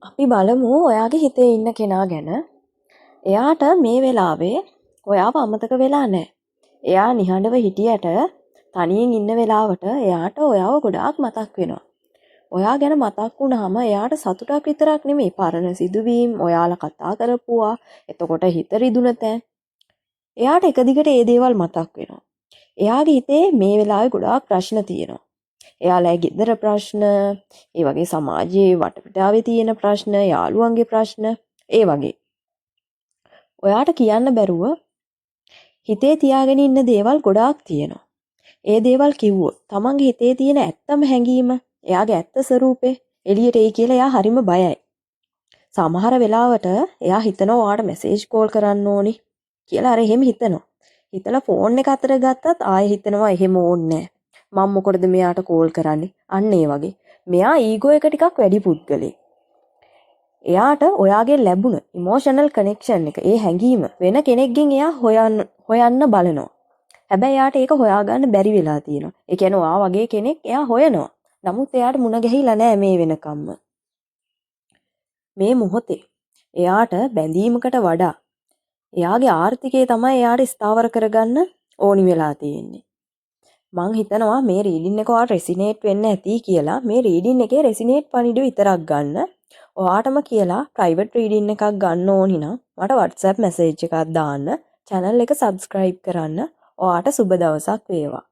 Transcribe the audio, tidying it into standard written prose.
අපි බලමු ඔයාගේ හිතේ ඉන්න කෙනා ගැන. එයාට මේ වෙලාවේ ඔයාව අමතක වෙලා නැහැ. එයා නිහඬව හිටියට තනියෙන් ඉන්න වෙලාවට එයාට ඔයාව ගොඩාක් මතක් වෙනවා. ඔයා ගැන මතක් වුණාම එයාට සතුටක් විතරක් නෙමෙයි පරණ සිදුවීම්, ඔයාලා කතා කරපුවා, එතකොට හිත රිදුන තැන්. එයාට එක දිගට ඒ දේවල් මතක් වෙනවා. එයාගේ හිතේ මේ වෙලාවේ ගොඩාක් ප්‍රශ්න තියෙනවා. එයාලගේ ගෙදර ප්‍රශ්න, ඒ වගේ සමාජයේ වටපිටාවේ තියෙන ප්‍රශ්න, යාළුවන්ගේ ප්‍රශ්න, ඒ වගේ. ඔයාට කියන්න බැරුව හිතේ තියාගෙන ඉන්න දේවල් ගොඩාක් තියෙනවා. ඒ දේවල් කිව්වොත් තමන්ගේ හිතේ තියෙන ඇත්තම හැඟීම, එයාගේ ඇත්ත ස්වરૂපේ එළියට එයි කියලා එයා හරිම බයයි. සමහර වෙලාවට එයා හිතනවා ඔයාට මැසේජ් කෝල් කරන්න ඕනි කියලා අර එහෙම හිතනවා. හිතලා ෆෝන් එක අතට ගත්තත් ආයෙ හිතනවා එහෙම ඕනේ නැහැ. මම මොකටද මෙයාට කෝල් කරන්නේ? අන්න ඒ වගේ. මෙයා ඊගෝ එක ටිකක් වැඩි පුද්ගලෙක්. එයාට ඔයාගේ ලැබුණ ඉමෝෂනල් කනෙක්ෂන් එක, ඒ හැඟීම වෙන කෙනෙක්ගෙන් එයා හොයන්න බලනවා. හැබැයි එයාට ඒක හොයාගන්න බැරි වෙලා තියෙනවා. ඒ කියන්නේ ඔයා වගේ කෙනෙක් එයා හොයනවා. නමුත් එයාට මුණ ගැහිලා නැහැ මේ වෙනකම්ම. මේ මොහොතේ එයාට බැඳීමකට වඩා එයාගේ ආර්ථිකය තමයි එයාට ස්ථාවර කරගන්න ඕනි වෙලා තියෙන්නේ. මං හිතනවා මේ රීඩින් එක ඔයාට රෙසිනේට් වෙන්න ඇති කියලා. මේ රීඩින් එකේ රෙසිනේට් පණිඩු විතරක් ගන්න. ඔයාටම කියලා ප්‍රයිවට් රීඩින් එකක් ගන්න ඕනි නම් මට WhatsApp මැසේජ් එකක් දාන්න. channel එක subscribe කරන්න. ඔයාට සුබ දවසක් වේවා.